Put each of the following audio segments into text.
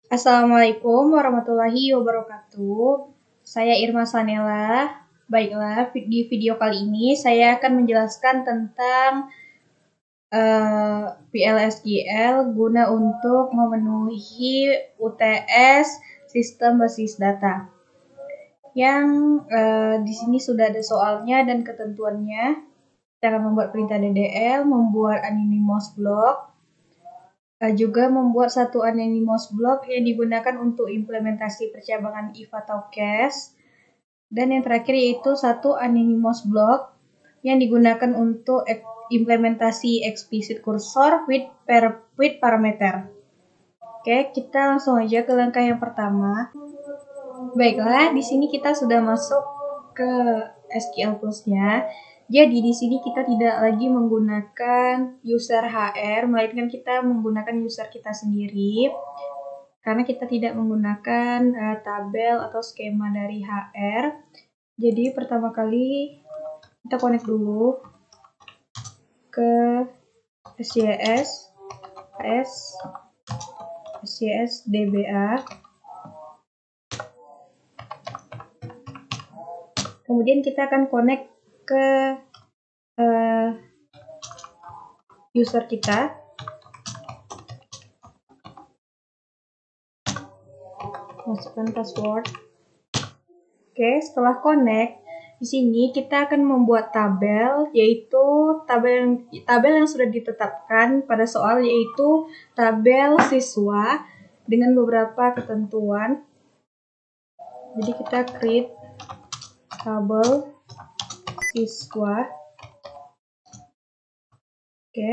Assalamualaikum warahmatullahi wabarakatuh. Saya Irma Sanela. Baiklah, di video kali ini saya akan menjelaskan tentang PLSQL guna untuk memenuhi UTS sistem basis data. Yang di sini sudah ada soalnya dan ketentuannya. Kita akan membuat perintah DDL, membuat anonymous block, juga membuat satu anonymous block yang digunakan untuk implementasi percabangan if atau case, dan yang terakhir yaitu satu anonymous block yang digunakan untuk implementasi explicit cursor with parameter. Oke, kita langsung aja ke langkah yang pertama. Baiklah, di sini kita sudah masuk ke SQL Plus-nya. Jadi di sini kita tidak lagi menggunakan user HR, melainkan kita menggunakan user kita sendiri. Karena kita tidak menggunakan tabel atau skema dari HR. Jadi pertama kali kita connect dulu ke SJS DBA. Kemudian kita akan connect ke user kita. Masukkan password. Oke, setelah connect, di sini kita akan membuat tabel, yaitu tabel yang sudah ditetapkan pada soal, yaitu tabel siswa dengan beberapa ketentuan. Jadi kita create tabel siswa. Oke.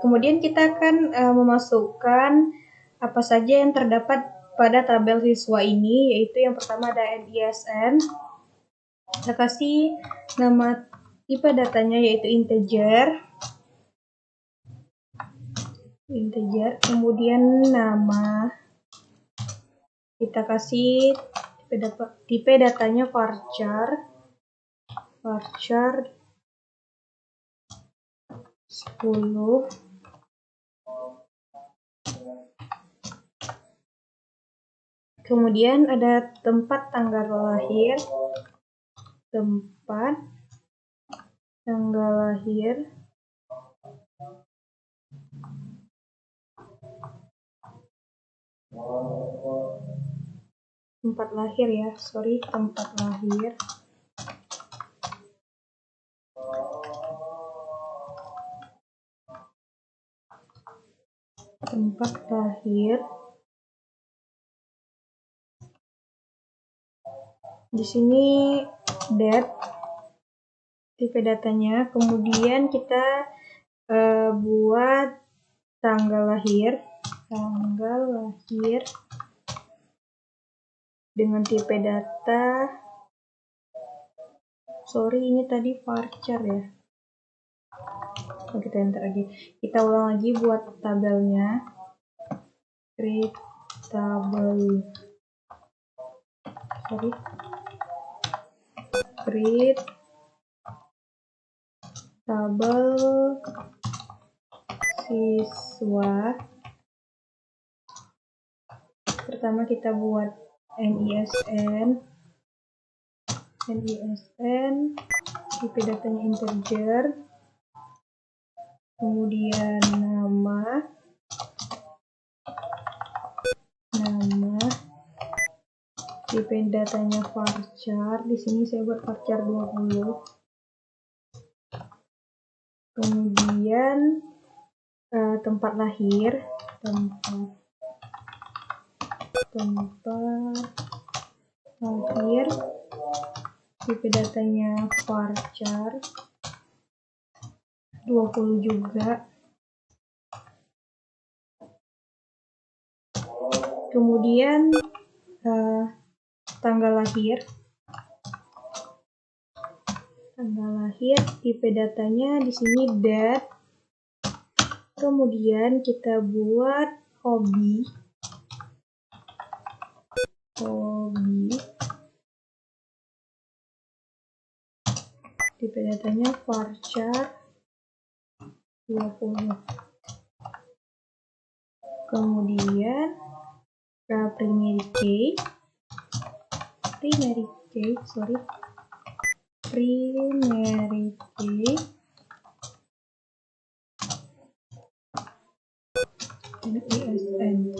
Kemudian kita akan memasukkan apa saja yang terdapat pada tabel siswa ini, yaitu yang pertama ada NISN. Kita kasih nama tipe datanya yaitu integer. Kemudian nama, kita kasih tipe datanya varchar 10. Kemudian ada tempat tanggal lahir, 4 lahir ya, tempat lahir. Di sini date, tipe datanya. Kemudian kita buat tanggal lahir dengan tipe data. Ini tadi varchar ya. Kita enter lagi. Kita ulang lagi buat tabelnya. Create tabel. Create tabel siswa. Pertama kita buat NISN, tipe datanya integer, kemudian nama, tipe datanya varchar. Di sini saya buat varchar 20. Kemudian tempat lahir, tipe datanya varchar 20 juga. Kemudian tanggal lahir, tipe datanya di sini date. Kemudian kita buat hobi, tipe datanya varchar 20. Kemudian primary key, primary key LISN,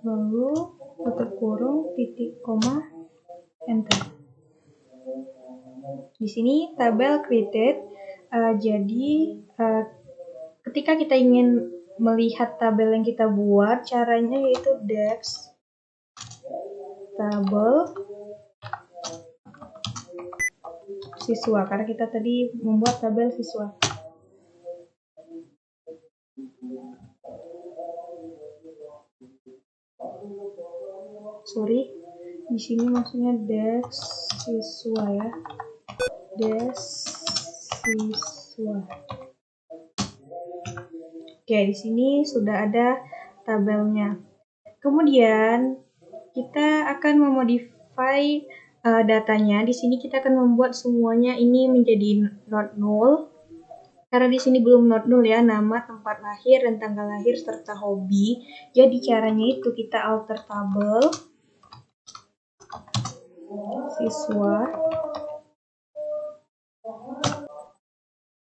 lalu tutup kurung, titik koma, enter. Di sini tabel created. Jadi ketika kita ingin melihat tabel yang kita buat, caranya yaitu dex tabel siswa, karena kita tadi membuat tabel siswa. Sorry, di sini maksudnya dex siswa ya, dex siswa. Oke, di sini sudah ada tabelnya. Kemudian kita akan memodify datanya. Di sini kita akan membuat semuanya ini menjadi not null. Karena di sini belum not null ya, nama, tempat lahir, dan tanggal lahir serta hobi. Jadi caranya itu kita alter tabel siswa.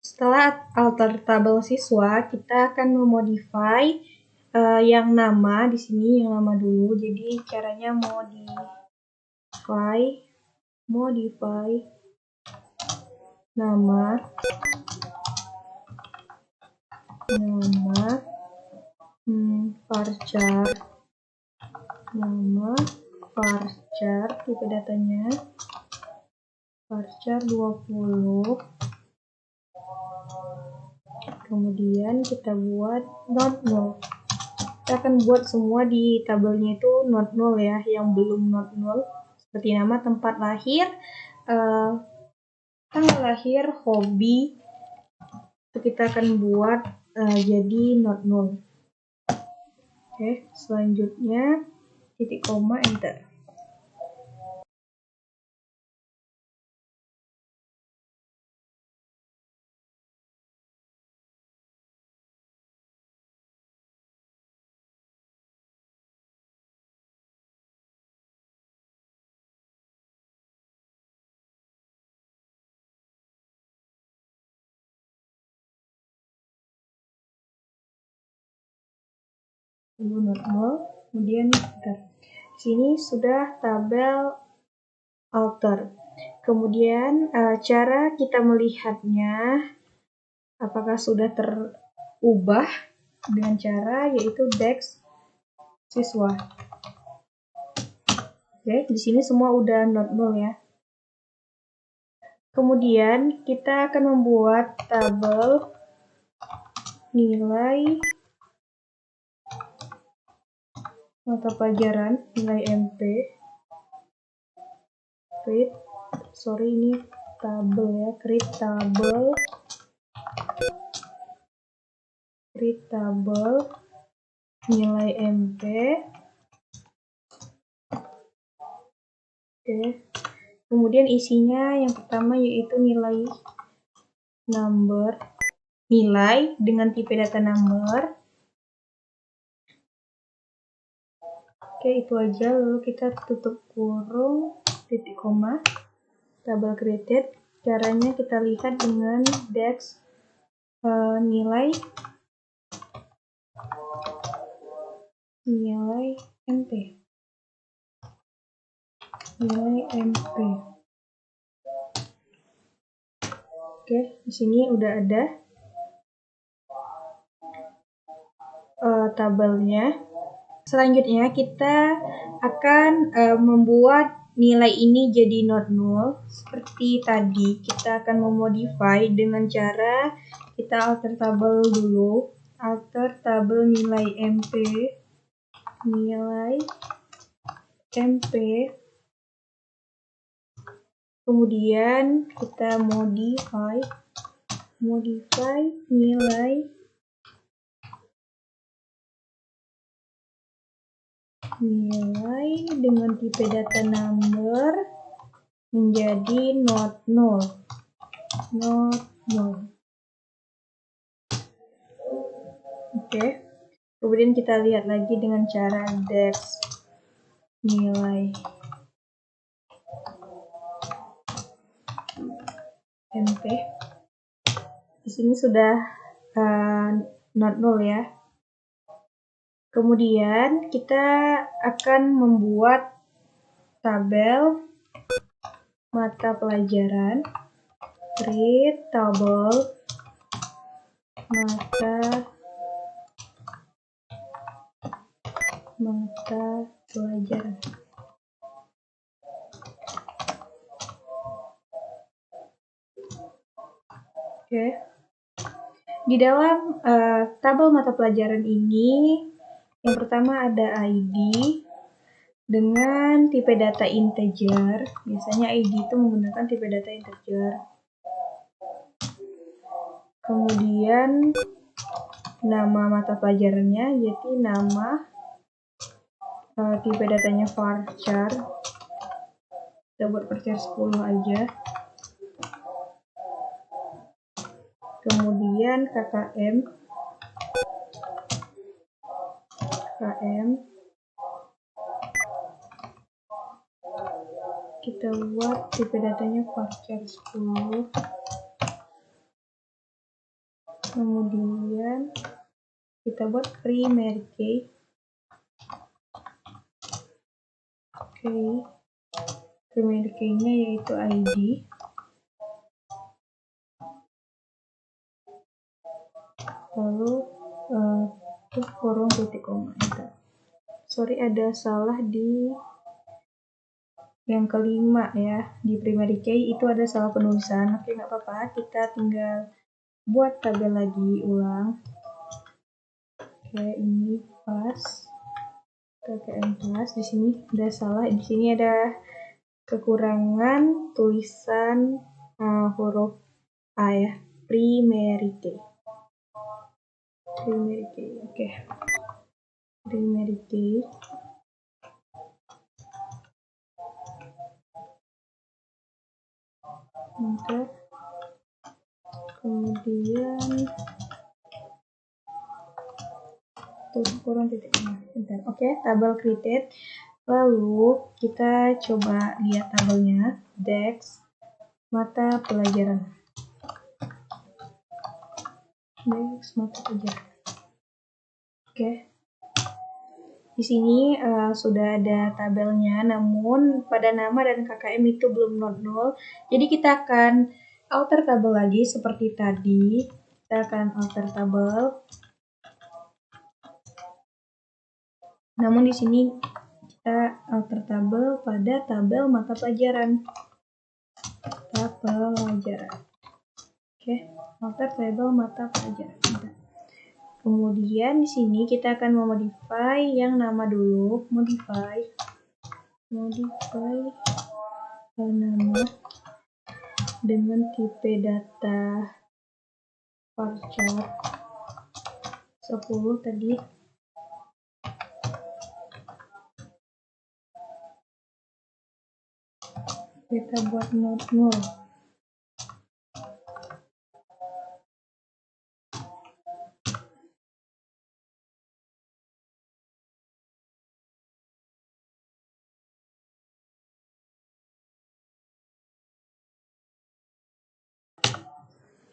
Setelah alter tabel siswa, kita akan memodify yang nama di sini, yang nama dulu. Jadi caranya modify nama varchar, nama varchar, tipe datanya varchar 20. Kemudian kita buat not null. Kita akan buat semua di tabelnya itu not null ya, yang belum not null, seperti nama, tempat lahir, tanggal lahir, hobi, itu kita akan buat jadi not null. Oke, selanjutnya titik koma, enter. Dulu not null, kemudian enter. Sini sudah tabel alter. Kemudian cara kita melihatnya apakah sudah terubah dengan cara yaitu dex siswa. Oke, di sini semua udah not null ya. Kemudian kita akan membuat tabel nilai mata pelajaran, nilai MP. Ini tabel ya, create tabel nilai MP. Oke. Kemudian isinya yang pertama yaitu nilai number, nilai dengan tipe data number. Oke, itu aja. Lalu kita tutup kurung, titik koma, tabel created. Caranya kita lihat dengan dex nilai MP. Oke, di sini udah ada tabelnya. Selanjutnya kita akan membuat nilai ini jadi not null. Seperti tadi, kita akan memodify dengan cara kita alter tabel dulu. Alter tabel nilai MP. Kemudian kita modify nilai dengan tipe data number menjadi not null. Oke. Kemudian kita lihat lagi dengan cara DEX nilai MP. Di sini sudah not null ya. Kemudian kita akan membuat tabel mata pelajaran, create tabel mata pelajaran. Oke. Di dalam tabel mata pelajaran ini, yang pertama ada ID dengan tipe data integer. Biasanya ID itu menggunakan tipe data integer. Kemudian nama mata pelajarannya, yaitu nama, tipe datanya varchar. Kita buat varchar 10 aja. Kemudian KKM, kita buat tipe datanya varchar 10. Kemudian kita buat primary key. Primary key-nya yaitu ID. Lalu kurung titik koma. Sorry, ada salah di yang kelima ya. Di primary key itu ada salah penulisan. Oke, nggak apa-apa. Kita tinggal buat tabel lagi ulang. Oke, ini pas. KKM pas. Di sini ada salah. Di sini ada kekurangan tulisan huruf A ya. Primary key. Oke. Primary key. Enter. Kemudian kurung titik koma. Oke, tabel created. Lalu kita coba lihat tabelnya. DEX mata pelajaran. DEX mata pelajaran. Oke. Di sini sudah ada tabelnya, namun pada nama dan KKM itu belum not null. Jadi kita akan alter tabel lagi seperti tadi. Kita akan alter tabel. Namun di sini kita alter tabel pada tabel mata pelajaran. Oke, alter tabel mata pelajaran. Kemudian di sini kita akan memodify yang nama dulu. Modify nama dengan tipe data varchar 10 tadi. Kita buat not null.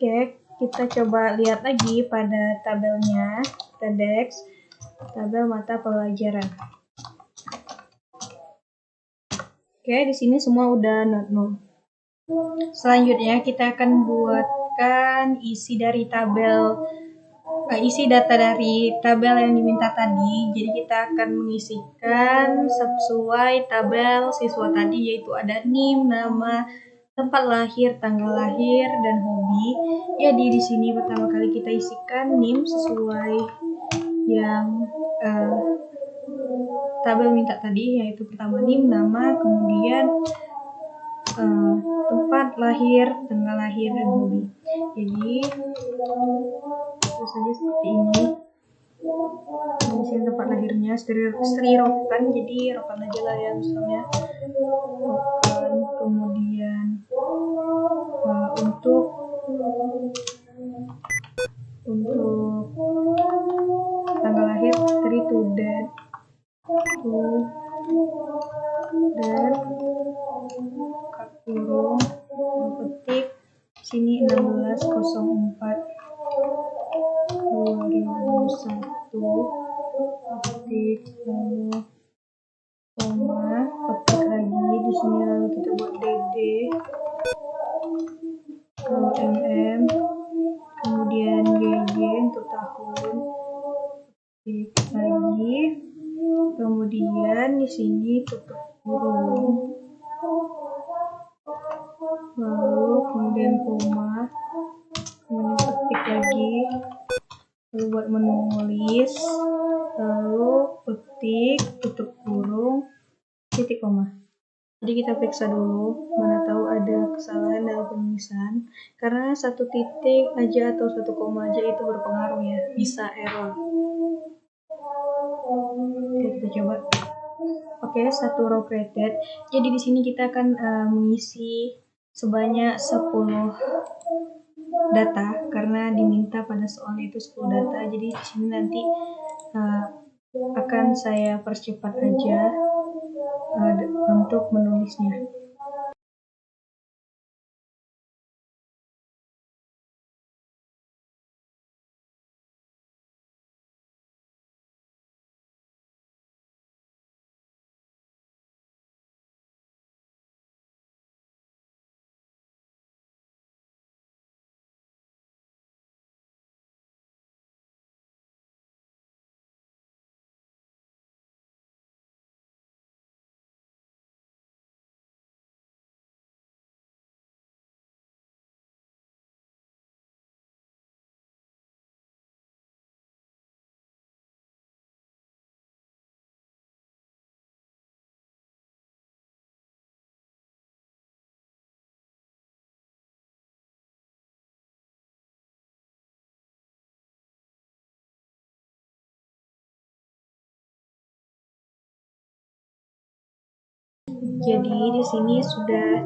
Oke, kita coba lihat lagi pada tabelnya. Kita DEX tabel mata pelajaran. Oke, di sini semua udah not null. Selanjutnya kita akan buatkan isi data dari tabel yang diminta tadi. Jadi kita akan mengisikan sesuai tabel siswa tadi, yaitu ada NIM, nama, tempat lahir, tanggal lahir, dan hobi. Jadi di sini pertama kali kita isikan NIM sesuai yang tabel minta tadi, yaitu pertama NIM, nama, kemudian tempat lahir, tanggal lahir, dan hobi. Jadi saja seperti ini. Pengisian tempat lahirnya Sri Rokan, jadi Rokan aja lah ya, misalnya Rokan. Kemudian untuk tanggal lahir to that buka kurung petik sini 16/04/2001 petik lalu koma petik lagi di sini lalu kita buat dd lalu mm kemudian gg untuk tahun petik lagi kemudian di sini tutup kurung lalu kemudian koma kemudian petik lagi lalu buat menulis lalu petik tutup kurung titik koma. Jadi kita periksa dulu mana tahu ada kesalahan dalam penulisan karena satu titik aja atau satu koma aja itu berpengaruh ya, bisa error. Oke, kita coba. Oke, satu row created. Jadi di sini kita akan mengisi sebanyak 10 data karena diminta pada soal itu 10 data. Jadi di sini nanti akan saya percepat aja untuk menulisnya. Jadi di sini sudah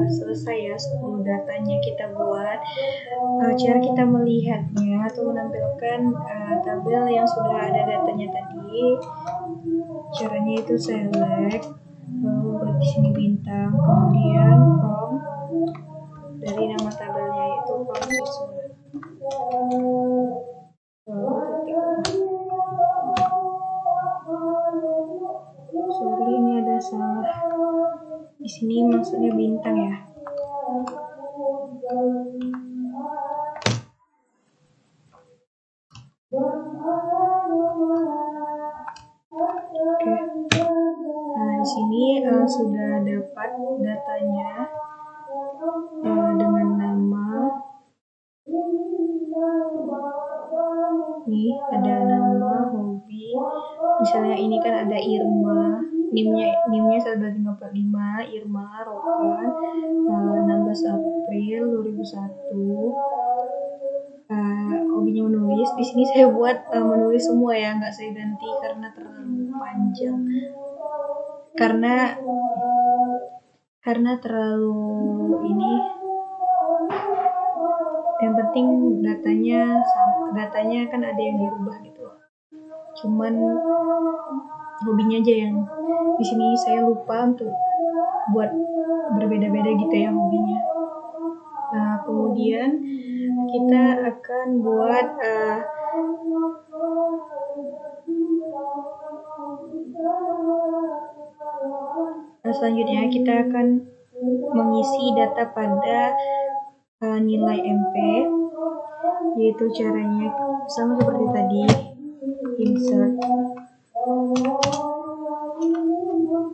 selesai ya 10 datanya kita buat. Cara kita melihatnya atau menampilkan tabel yang sudah ada datanya tadi. Caranya itu select, lalu buat di sini bintang, kemudian from dari nama tabelnya yaitu from siswa. Lalu titik. Sorry ini ada salah. Di sini maksudnya bintang ya. Oke. Nah, di sini sudah dapat datanya dengan nama. Nih, ada nama hobi. Misalnya ini kan ada Irma. NIM-nya 1145, Irma Rokan, 16 April 2001. Hobinya menulis. Di sini saya buat menulis semua ya, nggak saya ganti karena terlalu panjang. Karena terlalu ini. Yang penting datanya kan ada yang dirubah gitu. Cuman hobinya aja yang di sini saya lupa untuk buat berbeda-beda gitu ya hobinya. Nah, kemudian kita akan buat selanjutnya kita akan mengisi data pada nilai MP, yaitu caranya sama seperti tadi, insert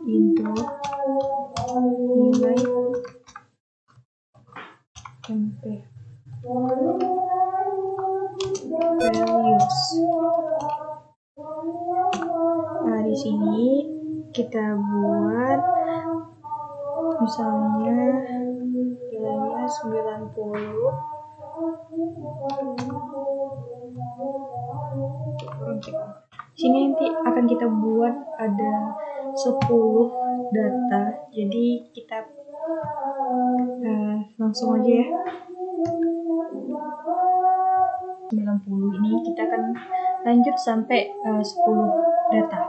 into nilai MP values. Nah, di sini kita buat misalnya nilainya 90. Sini nanti akan kita buat ada 10 data. Jadi kita langsung aja ya. 90 ini kita akan lanjut sampai 10 data.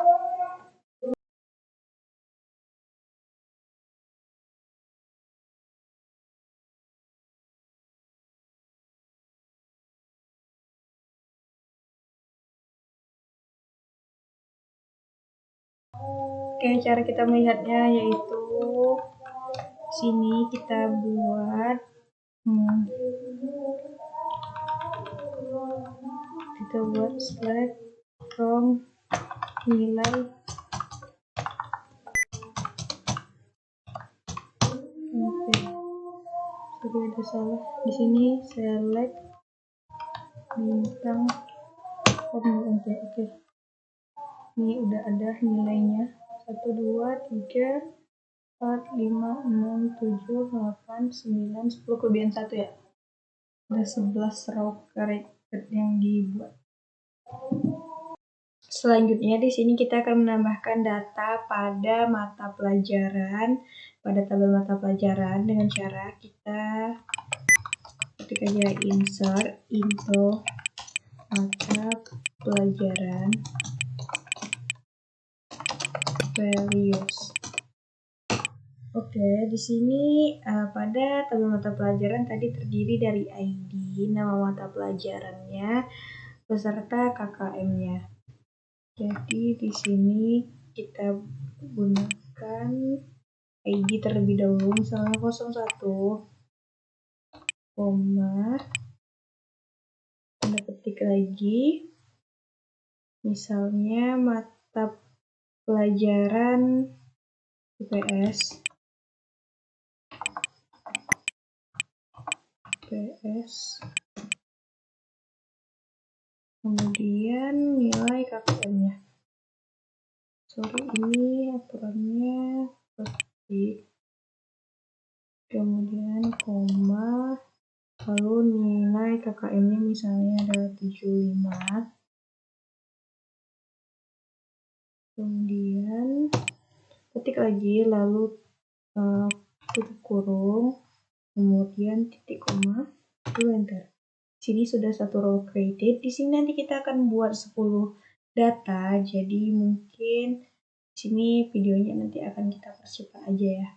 Oke, cara kita melihatnya yaitu sini kita buat select from nilai. Oke, sorry ada salah di sini, select bintang. Oke. Ini udah ada nilainya 1 2 3 4 5 6 7 8 9 10 kelebihan 1 ya. Ada 11 row character yang dibuat. Selanjutnya di sini kita akan menambahkan data pada mata pelajaran, pada tabel mata pelajaran dengan cara kita ketik aja insert into mata pelajaran values. Oke, di sini pada tabel mata pelajaran tadi terdiri dari ID, nama mata pelajarannya, beserta KKM-nya. Jadi di sini kita gunakan ID terlebih dahulu, misalnya 01, tanda petik lagi, misalnya mata pelajaran IPS, kemudian nilai KKM-nya. Sorry, ini aturannya petik, kemudian koma, lalu nilai KKM-nya misalnya adalah 75. Kemudian ketik lagi, lalu tutup kurung, kemudian titik koma, lalu enter. Sini sudah satu row created. Di sini nanti kita akan buat 10 data, jadi mungkin di sini videonya nanti akan kita percepat aja ya.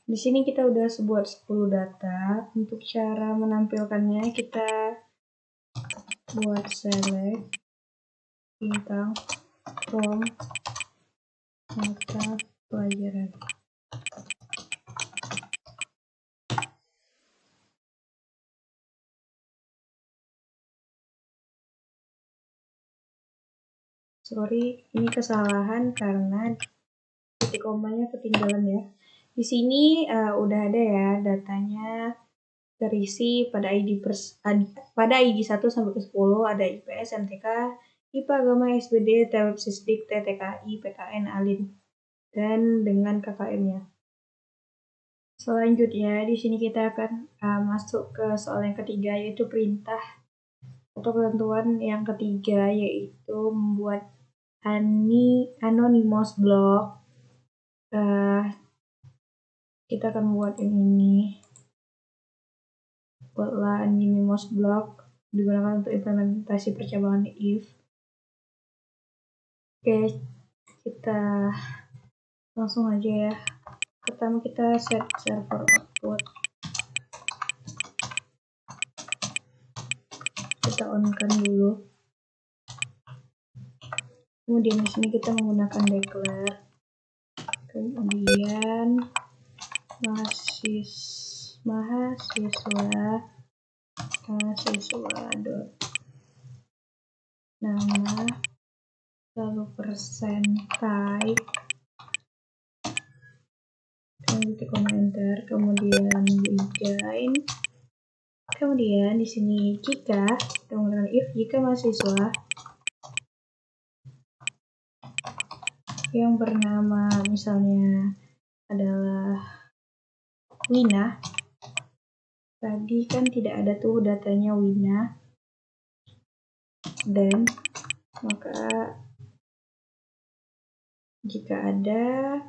Di sini kita udah buat 10 data. Untuk cara menampilkannya kita buat select bintang from mata pelajaran. Sorry, ini kesalahan karena titik komanya ketinggalan ya. Di sini udah ada ya datanya terisi pada ID 1 sampai ke 10, ada IPS, MTK, IPA, Agama, SBD, TWB, Sisdik, TTKI, PKN, ALIN, dan dengan KKM-nya. Selanjutnya di sini kita akan masuk ke soal yang ketiga, yaitu perintah atau ketentuan yang ketiga, yaitu membuat anonymous block. Kita akan membuat ini. Buatlah anonymous block digunakan untuk implementasi percabangan if. Oke, kita langsung aja ya. Pertama kita set server output. Kita on-kan dulu. Kemudian di sini kita menggunakan declare. Kemudian mahasiswa dot nama, lalu persen type, titik koma enter, kemudian begin. Kemudian di sini jika kita menggunakan if, jika mahasiswa yang bernama misalnya adalah Wina, tadi kan tidak ada tuh datanya Wina, dan maka jika ada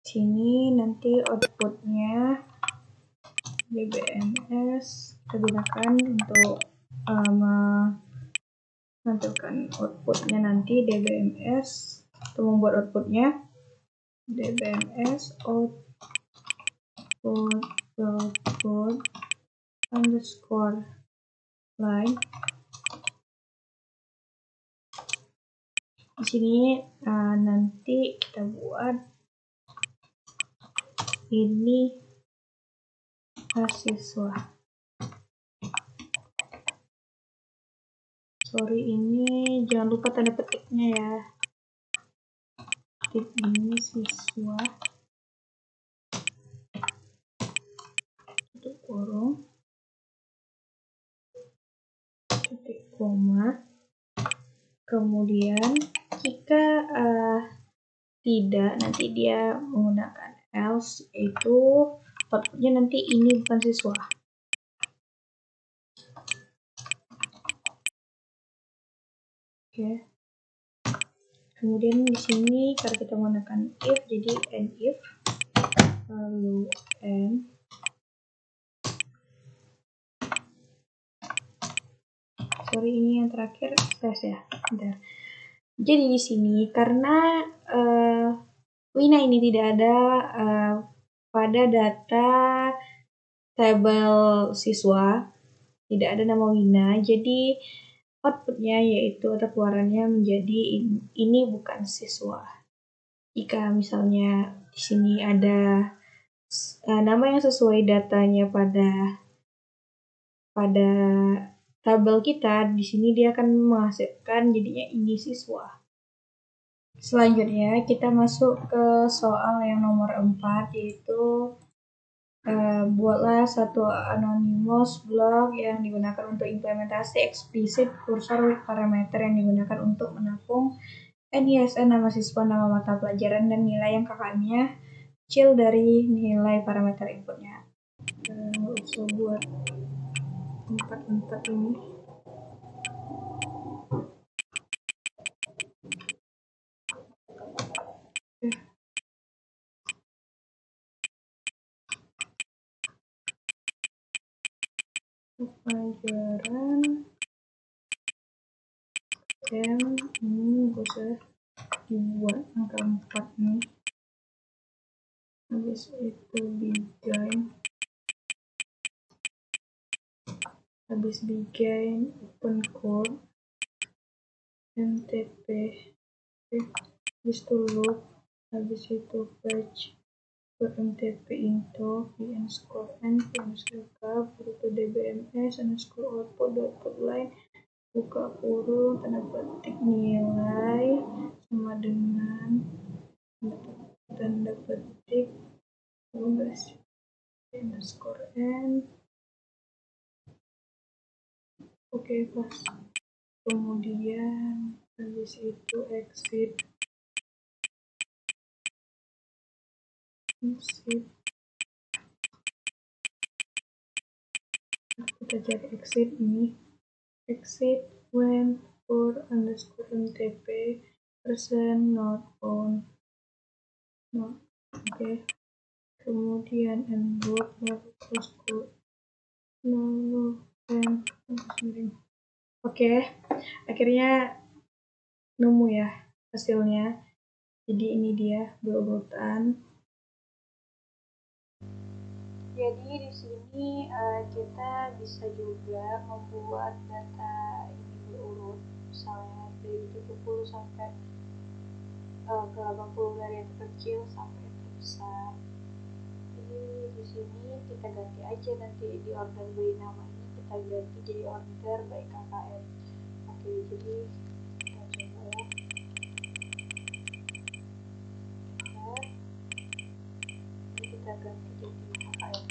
sini nanti outputnya DBMS kita gunakan untuk menampilkan outputnya nanti DBMS untuk membuat outputnya DBMS output underscore line. Di sini nanti kita buat ini mahasiswa. Sorry, ini jangan lupa tanda petiknya ya. Titik ini siswa. Tutup kurung. Titik koma. Kemudian jika tidak, nanti dia menggunakan else, itu outputnya nanti ini bukan siswa. Oke. Kemudian di sini karena kita menggunakan if, jadi and if, lalu and sorry ini yang terakhir tes ya. Bentar. Jadi di sini karena Wina ini tidak ada pada data tabel siswa, tidak ada nama Wina, jadi outputnya yaitu atau keluarannya menjadi ini bukan siswa. Jika misalnya di sini ada nama yang sesuai datanya pada tabel kita, di sini dia akan menghasilkan jadinya ini siswa. Selanjutnya kita masuk ke soal yang nomor 4, yaitu buatlah satu anonymous block yang digunakan untuk implementasi eksplisit kursor with parameter yang digunakan untuk menampung NISN, nama siswa, nama mata pelajaran, dan nilai yang KKM-nya kecil dari nilai parameter inputnya. Bisa buat 4 ini. Pelajaran ini bisa dibuat angka 4 nih. habis itu begin, habis begin open code mtp, habis itu loop, habis itu fetch mtp into p_n p_k berikut dbms output line buka kurung tanda petik nilai sama dengan tanda petik n. Oke, pas. Kemudian habis itu exit. Kita cari exit ini. Exit when for _mtp person not on. Oke. Kemudian envelope baru close code. Oke, akhirnya nemu ya hasilnya. Jadi ini dia berurutan. Jadi di sini kita bisa juga membuat data ini berurut, misalnya dari 70 sampai ke 80 dari yang terkecil sampai yang terbesar. Jadi di sini kita ganti aja nanti di order by nama ini kita ganti jadi order by KKM. Oke, jadi kita coba ya. Ini kita ganti jadi KKM.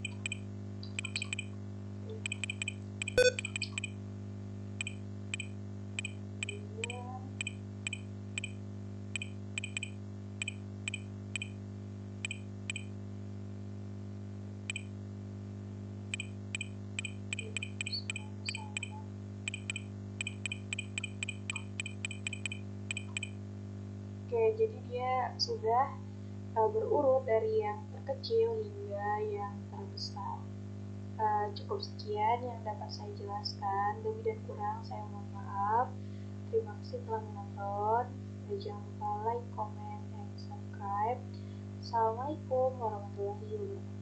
Oke, jadi dia sudah berurut dari yang terkecil hingga yang terbesar. Cukup sekian yang dapat saya jelaskan. Lebih dan kurang saya mohon maaf. Terima kasih telah menonton. Jangan lupa like, comment, and subscribe. Assalamualaikum warahmatullahi wabarakatuh.